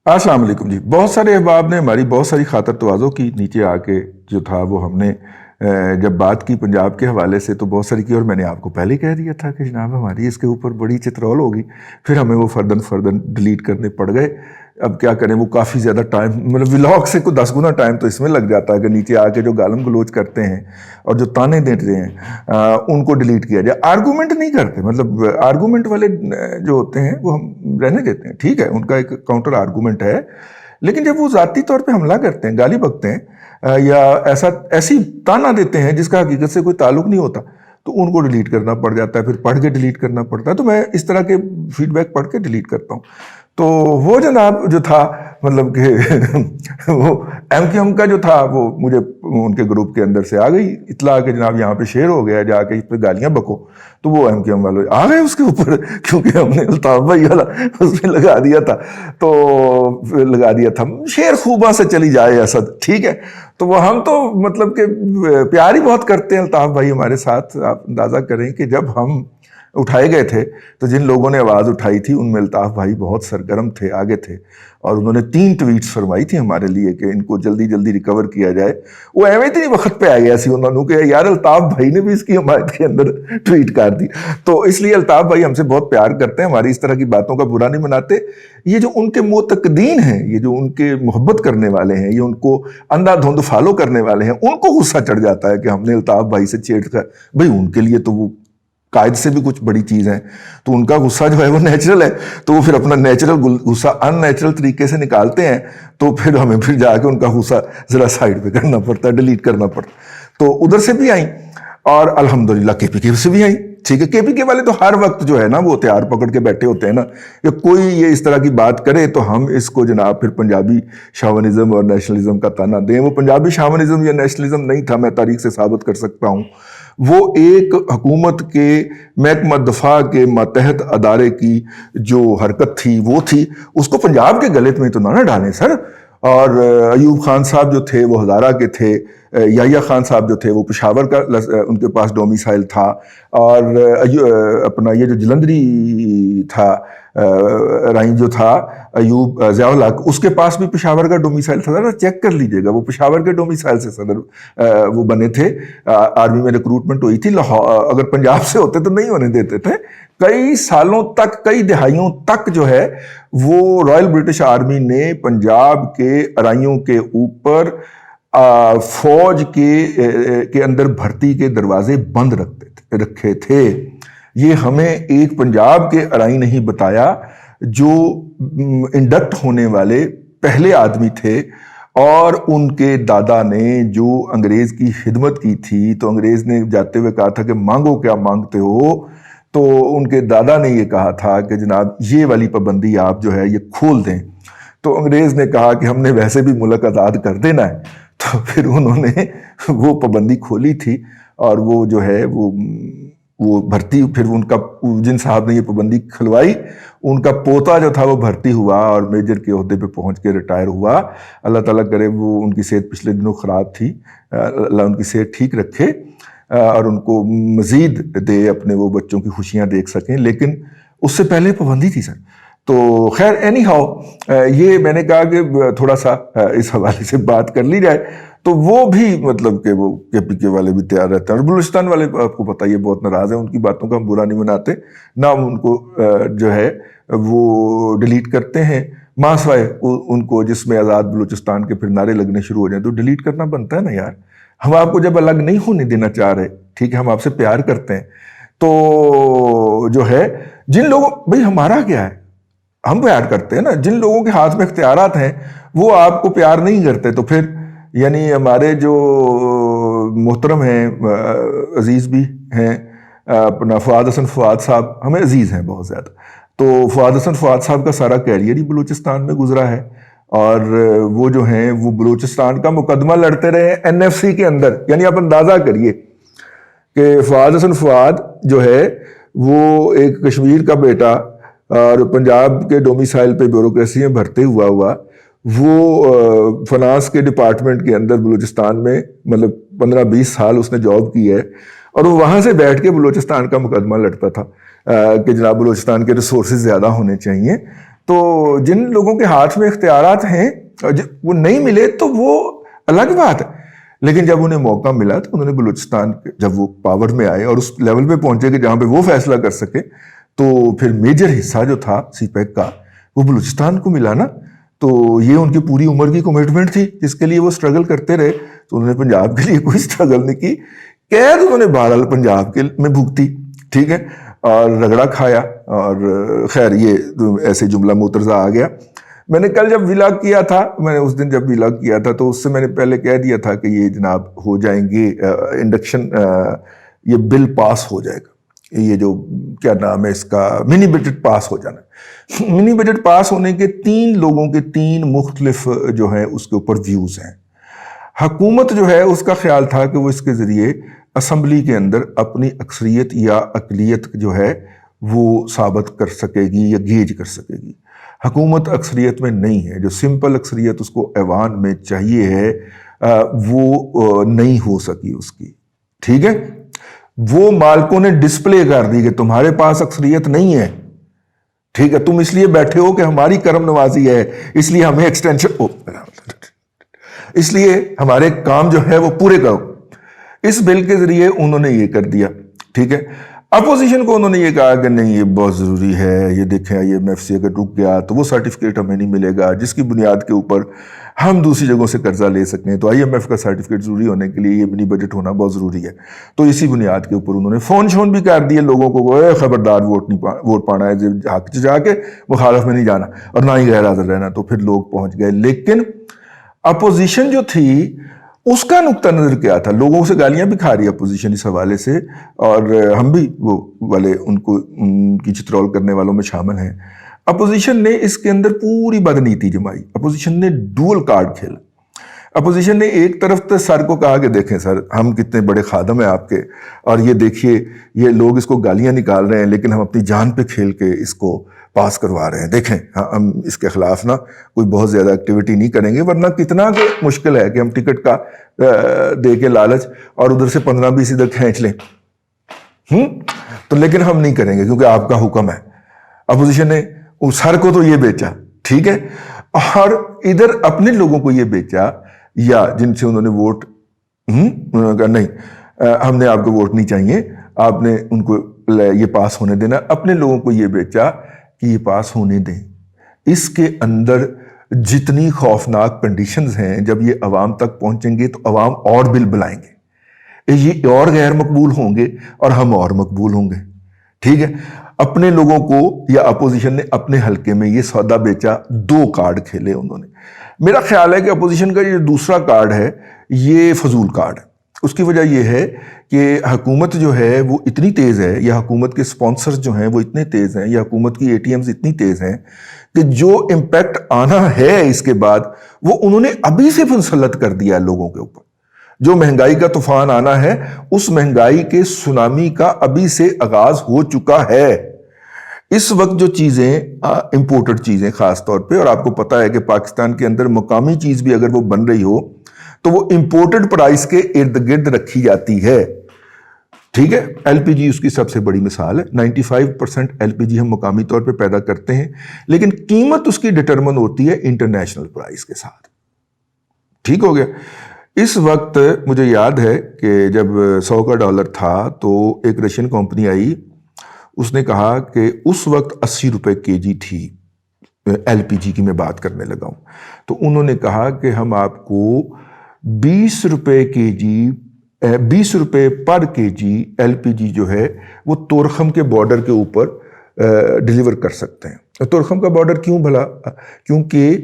السلام علیکم جی. بہت سارے احباب نے ہماری بہت ساری خاطر توازوں کی نیچے آ کے جو تھا وہ ہم نے جب بات کی پنجاب کے حوالے سے تو بہت ساری کی، اور میں نے آپ کو پہلے کہہ دیا تھا کہ جناب ہماری اس کے اوپر بڑی چترول ہوگی. پھر ہمیں وہ فردن ڈیلیٹ کرنے پڑ گئے. اب کیا کریں، وہ کافی زیادہ ٹائم، مطلب ولاگ سے کوئی 10 گنا ٹائم تو اس میں لگ جاتا ہے کہ نیچے آ کے جو گالم گلوچ کرتے ہیں اور جو تانے دیتے ہیں ان کو ڈیلیٹ کیا جائے. آرگومنٹ نہیں کرتے، مطلب آرگومنٹ والے جو ہوتے ہیں وہ ہم رہنے دیتے ہیں، ٹھیک ہے، ان کا ایک کاؤنٹر آرگومنٹ ہے. لیکن جب وہ ذاتی طور پہ حملہ کرتے ہیں، گالی بکتے ہیں یا ایسی تانا دیتے ہیں جس کا حقیقت سے کوئی تعلق نہیں ہوتا، تو ان کو ڈیلیٹ کرنا پڑ جاتا ہے، پھر پڑھ کے ڈیلیٹ کرنا پڑتا ہے. تو میں اس طرح کے فیڈ بیک پڑھ کے ڈیلیٹ کرتا ہوں. تو وہ جناب جو تھا، مطلب کہ وہ ایم کیو ایم کا جو تھا، وہ مجھے ان کے گروپ کے اندر سے آ گئی اطلاع کہ جناب یہاں پہ شیئر ہو گیا، جا کے اس پہ گالیاں بکو. تو وہ ایم کیو ایم والے آ گئے اس کے اوپر، کیونکہ ہم نے الطاف بھائی والا اس پہ لگا دیا تھا. تو لگا دیا تھا شیر خوباں سے چلی جائے اسد، ٹھیک ہے. تو وہ ہم تو مطلب کہ پیار ہی بہت کرتے ہیں الطاف بھائی ہمارے ساتھ. آپ اندازہ کریں کہ جب ہم اٹھائے گئے تھے تو جن لوگوں نے آواز اٹھائی تھی ان میں الطاف بھائی بہت سرگرم تھے، آگے تھے، اور انہوں نے 3 ٹویٹس فرمائی تھی ہمارے لیے کہ ان کو جلدی جلدی ریکور کیا جائے. وہ ایویں تھی وقت پہ آ گیا سی انہوں نے کہ یار الطاف بھائی نے بھی اس کی حمایت کے اندر ٹویٹ کر دی. تو اس لیے الطاف بھائی ہم سے بہت پیار کرتے ہیں، ہماری اس طرح کی باتوں کا برا نہیں مناتے. یہ جو ان کے معتقدین ہیں، یہ جو ان کے محبت کرنے والے ہیں، یہ ان کو اندھا دھند فالو کرنے والے ہیں، ان کو غصہ چڑھ جاتا ہے کہ ہم نے الطاف بھائی سے چھیڑ کر، بھائی ان کے لیے تو وہ قائد سے بھی کچھ بڑی چیز ہے، تو ان کا غصہ جو ہے وہ نیچرل ہے. تو وہ پھر اپنا نیچرل غصہ ان نیچرل طریقے سے نکالتے ہیں، تو پھر ہمیں پھر جا کے ان کا غصہ ذرا سائڈ پہ کرنا پڑتا ہے، ڈیلیٹ کرنا پڑتا. تو ادھر سے بھی آئیں اور الحمدللہ کے پی کے سے بھی آئیں. ٹھیک ہے، کے پی کے والے تو ہر وقت جو ہے نا وہ ہتھیار پکڑ کے بیٹھے ہوتے ہیں نا کہ کوئی یہ اس طرح کی بات کرے تو ہم اس کو جناب پھر پنجابی شاونزم اور نیشنلزم کا تانا دیں. وہ پنجابی شاونزم یا نیشنلزم نہیں تھا، میں تاریخ سے ثابت کر سکتا ہوں. وہ ایک حکومت کے محکمہ دفاع کے ماتحت ادارے کی جو حرکت تھی وہ تھی. اس کو پنجاب کے گلے میں تو نہ ڈالیں سر. اور ایوب خان صاحب جو تھے وہ ہزارہ کے تھے، یحییٰ خان صاحب جو تھے وہ پشاور کا ان کے پاس ڈومیسائل تھا، اور اپنا یہ جو جلندری تھا رائن جو تھا ایوب ضیاء الحق، اس کے پاس بھی پشاور کا ڈومیسائل تھا. ذرا چیک کر لیجئے گا، وہ پشاور کے ڈومیسائل سے صدر وہ بنے تھے. آرمی میں ریکروٹمنٹ ہوئی تھی. اگر پنجاب سے ہوتے تو نہیں ہونے دیتے تھے. کئی سالوں تک، کئی دہائیوں تک جو ہے وہ رائل برٹش آرمی نے پنجاب کے ارائیوں کے اوپر فوج کے اندر بھرتی کے دروازے بند رکھے تھے. یہ ہمیں ایک پنجاب کے ارائی نہیں بتایا جو انڈکٹ ہونے والے پہلے آدمی تھے، اور ان کے دادا نے جو انگریز کی خدمت کی تھی. تو انگریز نے جاتے ہوئے کہا تھا کہ مانگو کیا مانگتے ہو، تو ان کے دادا نے یہ کہا تھا کہ جناب یہ والی پابندی آپ جو ہے یہ کھول دیں. تو انگریز نے کہا کہ ہم نے ویسے بھی ملک آزاد کر دینا ہے. تو پھر انہوں نے وہ پابندی کھولی تھی، اور وہ جو ہے وہ بھرتی، پھر ان کا جن صاحب نے یہ پابندی کھلوائی ان کا پوتا جو تھا وہ بھرتی ہوا اور میجر کے عہدے پہ پہنچ کے ریٹائر ہوا. اللہ تعالیٰ کرے وہ ان کی صحت پچھلے دنوں خراب تھی، اللہ ان کی صحت ٹھیک رکھے اور ان کو مزید دے، اپنے وہ بچوں کی خوشیاں دیکھ سکیں. لیکن اس سے پہلے پابندی تھی سر. تو خیر اینی ہاؤ، یہ میں نے کہا کہ تھوڑا سا اس حوالے سے بات کر لی جائے. تو وہ بھی مطلب کہ وہ کے پی کے والے بھی تیار رہتے ہیں، اور بلوچستان والے آپ کو پتہ یہ بہت ناراض ہیں. ان کی باتوں کا ہم برا نہیں مناتے، نہ ہم ان کو جو ہے وہ ڈیلیٹ کرتے ہیں، ماں سوائے ان کو جس میں آزاد بلوچستان کے پھر نعرے لگنے شروع ہو جائیں تو ڈیلیٹ کرنا بنتا ہے نا یار. ہم آپ کو جب الگ نہیں ہونے دینا چاہ رہے، ٹھیک ہے، ہم آپ سے پیار کرتے ہیں، تو جو ہے جن لوگوں، بھئی ہمارا کیا ہے، ہم پیار کرتے ہیں نا. جن لوگوں کے ہاتھ میں اختیارات ہیں وہ آپ کو پیار نہیں کرتے. تو پھر یعنی ہمارے جو محترم ہیں، عزیز بھی ہیں، اپنا فؤاد حسن فؤاد صاحب ہمیں عزیز ہیں بہت زیادہ. تو فؤاد حسن فؤاد صاحب کا سارا کیریئر ہی بلوچستان میں گزرا ہے، اور وہ جو ہیں وہ بلوچستان کا مقدمہ لڑتے رہے این ایف سی کے اندر. یعنی آپ اندازہ کریے کہ فؤاد حسن فؤاد جو ہے وہ ایک کشمیر کا بیٹا اور پنجاب کے ڈومیسائل پہ بیوروکریسی میں بھرتے ہوا وہ فنانس کے ڈپارٹمنٹ کے اندر بلوچستان میں مطلب 15-20 سال اس نے جاب کی ہے، اور وہ وہاں سے بیٹھ کے بلوچستان کا مقدمہ لڑتا تھا کہ جناب بلوچستان کے ریسورسز زیادہ ہونے چاہیے. تو جن لوگوں کے ہاتھ میں اختیارات ہیں وہ نہیں ملے تو وہ الگ بات ہے، لیکن جب انہیں موقع ملا تو انہوں نے بلوچستان جب وہ پاور میں آئے اور اس لیول پہ پہنچے کہ جہاں پہ وہ فیصلہ کر سکے، تو پھر میجر حصہ جو تھا سی پیک کا وہ بلوچستان کو ملا نا. تو یہ ان کی پوری عمر کی کمٹمنٹ تھی جس کے لیے وہ اسٹرگل کرتے رہے. تو انہوں نے پنجاب کے لیے کوئی اسٹرگل نہیں کی، قید انہوں نے بہرحال پنجاب کے میں بھگتی، ٹھیک ہے، اور رگڑا کھایا. اور خیر یہ ایسے جملہ مترجہ آ گیا. میں نے کل جب ولاگ کیا تھا، میں نے اس دن جب ولاگ کیا تھا تو اس سے میں نے پہلے کہہ دیا تھا کہ یہ جناب ہو جائیں گے انڈکشن، یہ بل پاس ہو جائے گا، یہ جو کیا نام ہے اس کا، منی بجٹ پاس ہو جانا. منی بجٹ پاس ہونے کے 3 لوگوں کے 3 مختلف جو ہیں اس کے اوپر ویوز ہیں. حکومت جو ہے اس کا خیال تھا کہ وہ اس کے ذریعے اسمبلی کے اندر اپنی اکثریت یا اقلیت جو ہے وہ ثابت کر سکے گی یا گیج کر سکے گی. حکومت اکثریت میں نہیں ہے، جو سمپل اکثریت اس کو ایوان میں چاہیے ہے وہ نہیں ہو سکی اس کی، ٹھیک ہے. وہ مالکوں نے ڈسپلے کر دی کہ تمہارے پاس اکثریت نہیں ہے، ٹھیک ہے، تم اس لیے بیٹھے ہو کہ ہماری کرم نوازی ہے، اس لیے ہمیں ایکسٹینشن، اس لیے ہمارے کام جو ہے وہ پورے کرو. اس بل کے ذریعے انہوں نے یہ کر دیا، ٹھیک ہے. اپوزیشن کو انہوں نے یہ کہا کہ نہیں یہ بہت ضروری ہے، یہ دیکھیں IMF سے اگر رک گیا تو وہ سرٹیفکیٹ ہمیں نہیں ملے گا جس کی بنیاد کے اوپر ہم دوسری جگہوں سے قرضہ لے سکیں. تو IMF کا سرٹیفکیٹ ضروری ہونے کے لیے یہ منی بجٹ ہونا بہت ضروری ہے. تو اسی بنیاد کے اوپر انہوں نے فون شون بھی کر دیے لوگوں کو، خبردار ووٹ پانا ہے حق سے جا کے مخالف میں نہیں جانا اور نہ ہی غیر حاضر رہنا. تو پھر لوگ پہنچ گئے. لیکن اپوزیشن جو تھی اس کا نقطہ نظر کیا تھا؟ لوگوں سے گالیاں بھی کھا رہی ہے اپوزیشن اس حوالے سے، اور ہم بھی وہ والے ان کو ان کی چترول کرنے والوں میں شامل ہیں. اپوزیشن نے اس کے اندر پوری بدنیتی جمائی. اپوزیشن نے ڈول کارڈ کھیلا. اپوزیشن نے ایک طرف تو سر کو کہا کہ دیکھیں سر ہم کتنے بڑے خادم ہیں آپ کے، اور یہ دیکھیے یہ لوگ اس کو گالیاں نکال رہے ہیں لیکن ہم اپنی جان پہ کھیل کے اس کو پاس کروا رہے ہیں. دیکھیں ہم اس کے خلاف نا کوئی بہت زیادہ ایکٹیویٹی نہیں کریں گے، ورنہ کتنا کہ مشکل ہے کہ ہم ٹکٹ کا دے کے لالچ اور ادھر سے 15-20 ادھر کھینچ لیں، تو لیکن ہم نہیں کریں گے کیونکہ آپ کا حکم ہے. اپوزیشن نے اس سر کو تو یہ بیچا، ٹھیک ہے، اور ادھر اپنے لوگوں کو یہ بیچا، یا جن سے انہوں نے ووٹ انہوں نے کہا نہیں ہم نے آپ کو ووٹ نہیں چاہیے، آپ نے ان کو یہ پاس ہونے دینا. اپنے لوگوں کو یہ بیچا کہ یہ پاس ہونے دیں. اس کے اندر جتنی خوفناک کنڈیشنز ہیں جب یہ عوام تک پہنچیں گے تو عوام اور بل بلائیں گے، یہ اور غیر مقبول ہوں گے اور ہم اور مقبول ہوں گے، ٹھیک ہے. اپنے لوگوں کو یا اپوزیشن نے اپنے حلقے میں یہ سودا بیچا. 2 کارڈ کھیلے انہوں نے. میرا خیال ہے کہ اپوزیشن کا یہ دوسرا کارڈ ہے یہ فضول کارڈ ہے. اس کی وجہ یہ ہے کہ حکومت جو ہے وہ اتنی تیز ہے، یا حکومت کے سپانسرز جو ہیں وہ اتنے تیز ہیں، یا حکومت کی ATMs اتنی تیز ہیں کہ جو امپیکٹ آنا ہے اس کے بعد وہ انہوں نے ابھی سے مسلط کر دیا ہے لوگوں کے اوپر. جو مہنگائی کا طوفان آنا ہے اس مہنگائی کے سونامی کا ابھی سے آغاز ہو چکا ہے. اس وقت جو چیزیں امپورٹڈ چیزیں خاص طور پہ، اور آپ کو پتا ہے کہ پاکستان کے اندر مقامی چیز بھی اگر وہ بن رہی ہو تو وہ امپورٹڈ پرائس کے ارد گرد رکھی جاتی ہے، ٹھیک ہے. LPG اس کی سب سے بڑی مثال ہے. 95% LPG ہم مقامی طور پہ پیدا کرتے ہیں لیکن قیمت اس کی ڈٹرمن ہوتی ہے انٹرنیشنل پرائس کے ساتھ، ٹھیک ہو گیا. اس وقت مجھے یاد ہے کہ جب 100 کا ڈالر تھا تو ایک رشین کمپنی آئی، اس نے کہا کہ اس وقت 80 روپے kg تھی. LPG کی میں بات کرنے لگا ہوں. تو انہوں نے کہا کہ ہم آپ کو 20 روپے پر kg LPG جو ہے وہ تورخم کے بارڈر کے اوپر ڈیلیور کر سکتے ہیں. تورخم کا بارڈر کیوں بھلا؟ کیونکہ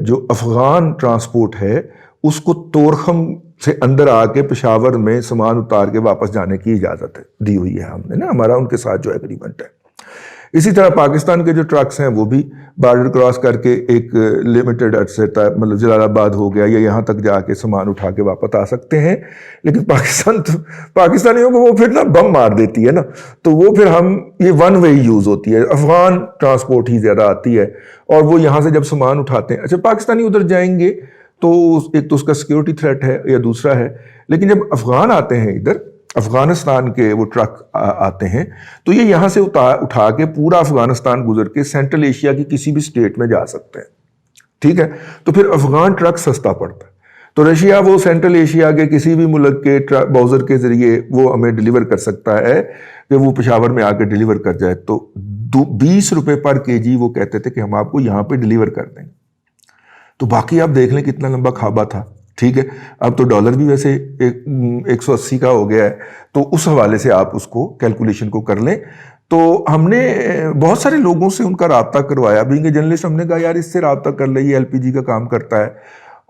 جو افغان ٹرانسپورٹ ہے اس کو تورخم سے اندر آ کے پشاور میں سامان اتار کے واپس جانے کی اجازت دی ہوئی ہے ہم نے نا، ہمارا ان کے ساتھ جو ایگریمنٹ ہے. اسی طرح پاکستان کے جو ٹرکس ہیں وہ بھی بارڈر کراس کر کے ایک لمیٹڈ عرصے تک، مطلب جلال آباد ہو گیا یا یہاں تک جا کے سامان اٹھا کے واپس آ سکتے ہیں. لیکن پاکستانیوں کو وہ پھر نا بم مار دیتی ہے نا، تو وہ پھر ہم یہ ون وے یوز ہوتی ہے، افغان ٹرانسپورٹ ہی زیادہ آتی ہے اور وہ یہاں سے جب سامان اٹھاتے ہیں. اچھا پاکستانی ادھر جائیں گے تو ایک تو اس کا سیکیورٹی تھریٹ ہے یا دوسرا ہے، لیکن جب افغان آتے ہیں ادھر افغانستان کے وہ ٹرک آتے ہیں تو یہ یہاں سے اٹھا کے پورا افغانستان گزر کے سینٹرل ایشیا کی کسی بھی اسٹیٹ میں جا سکتے ہیں، ٹھیک ہے؟ تو پھر افغان ٹرک سستا پڑتا ہے، تو رشیا وہ سینٹرل ایشیا کے کسی بھی ملک کے باؤزر کے ذریعے وہ ہمیں ڈیلیور کر سکتا ہے کہ وہ پشاور میں آ کے ڈیلیور کر جائے، تو 20 روپے پر kg وہ کہتے تھے کہ ہم آپ کو یہاں پہ ڈیلیور کر دیں گے۔ تو باقی آپ دیکھ لیں کتنا لمبا کھابا تھا، ٹھیک ہے؟ اب تو ڈالر بھی ویسے 180 کا ہو گیا ہے، تو اس حوالے سے آپ اس کو کیلکولیشن کو کر لیں۔ تو ہم نے بہت سارے لوگوں سے ان کا رابطہ کروایا، بینگ اے جرنلسٹ ہم نے کہا یار اس سے رابطہ کر لیں، یہ LPG کا کام کرتا ہے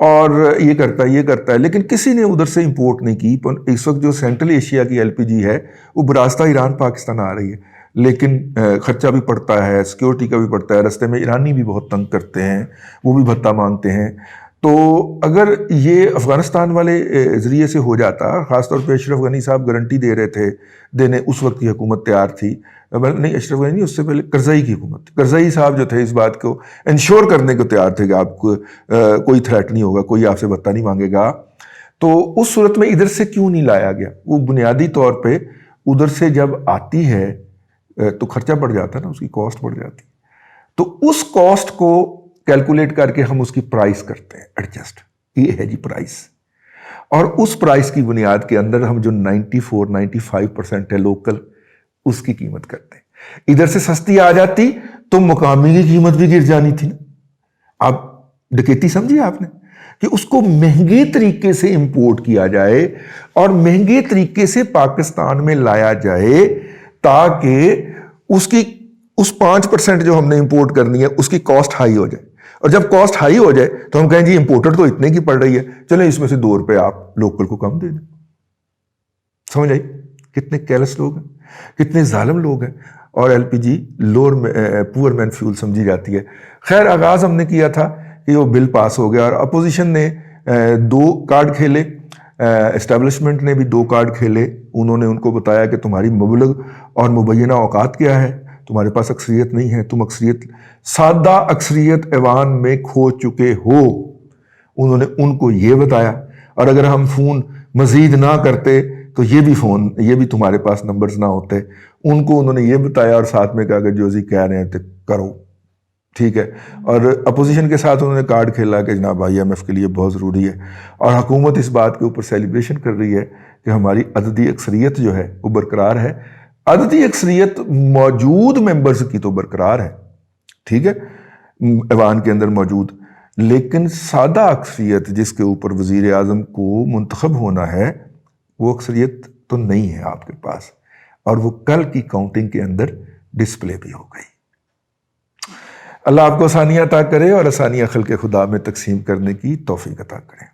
اور یہ کرتا ہے، لیکن کسی نے ادھر سے امپورٹ نہیں کی۔ اس وقت جو سینٹرل ایشیا کی LPG ہے وہ براستہ ایران پاکستان آ رہی ہے، لیکن خرچہ بھی پڑتا ہے، سیکیورٹی کا بھی پڑتا ہے، رستے میں ایرانی بھی بہت تنگ کرتے ہیں، وہ بھی بھتہ مانگتے ہیں۔ تو اگر یہ افغانستان والے ذریعے سے ہو جاتا، خاص طور پہ اشرف غنی صاحب گارنٹی دے رہے تھے، اس وقت کی حکومت تیار تھی، نہیں اشرف غنی نہیں، اس سے پہلے کرزئی کی حکومت تھی، کرزئی صاحب جو تھے اس بات کو انشور کرنے کو تیار تھے کہ آپ کو کوئی تھریٹ نہیں ہوگا، کوئی آپ سے بھتہ نہیں مانگے گا۔ تو اس صورت میں ادھر سے کیوں نہیں لایا گیا؟ وہ بنیادی طور پہ ادھر سے جب آتی ہے تو خرچہ بڑھ جاتا ہے نا، اس کی کاسٹ بڑھ جاتی ہے، تو اس کاسٹ کو کیلکولیٹ کر کے ہم اس کی پرائس کرتے ہیں ایڈجسٹ، یہ ہے جی پرائس، اور اس پرائس کی بنیاد کے اندر ہم جو 94-95% ہے لوکل، اس کی قیمت کرتے ہیں۔ ادھر سے سستی آ جاتی تو مقامی کی قیمت بھی گر جانی تھی نا۔ اب ڈکیتی سمجھیے آپ نے کہ اس کو مہنگے طریقے سے امپورٹ کیا جائے اور مہنگے طریقے سے پاکستان میں لایا جائے تاکہ اس 5% جو ہم نے امپورٹ کرنی ہے اس کی کاسٹ ہائی ہو جائے، اور جب کاسٹ ہائی ہو جائے تو ہم کہیں جی امپورٹر تو اتنے کی پڑ رہی ہے، چلیں اس میں سے 2 روپے آپ لوکل کو کم دے دیں۔ سمجھ آئی؟ کتنے کیلس لوگ ہیں، کتنے ظالم لوگ ہیں، اور LPG پور مین فیول سمجھی جاتی ہے۔ خیر آغاز ہم نے کیا تھا کہ وہ بل پاس ہو گیا اور اپوزیشن نے 2 کارڈ کھیلے، اسٹیبلشمنٹ نے بھی 2 کارڈ کھیلے۔ انہوں نے ان کو بتایا کہ تمہاری مبلغ اور مبینہ اوقات کیا ہے، تمہارے پاس اکثریت نہیں ہے، تم سادہ اکثریت ایوان میں کھو چکے ہو۔ انہوں نے ان کو یہ بتایا، اور اگر ہم فون مزید نہ کرتے تو یہ بھی تمہارے پاس نمبرز نہ ہوتے۔ ان کو انہوں نے یہ بتایا اور ساتھ میں کہا کہ جو جی کہہ رہے ہیں تو کرو، ٹھیک ہے۔ اور اپوزیشن کے ساتھ انہوں نے کارڈ کھیلا کہ جناب IMF کے لیے بہت ضروری ہے، اور حکومت اس بات کے اوپر سیلیبریشن کر رہی ہے کہ ہماری عددی اکثریت جو ہے وہ برقرار ہے۔ عددی اکثریت موجود ممبرز کی تو برقرار ہے، ٹھیک ہے، ایوان کے اندر موجود، لیکن سادہ اکثریت جس کے اوپر وزیر اعظم کو منتخب ہونا ہے وہ اکثریت تو نہیں ہے آپ کے پاس، اور وہ کل کی کاؤنٹنگ کے اندر ڈسپلے بھی ہو گئی۔ اللہ آپ کو آسانیاں عطا کرے اور آسانیاں خلق خدا میں تقسیم کرنے کی توفیق عطا کرے۔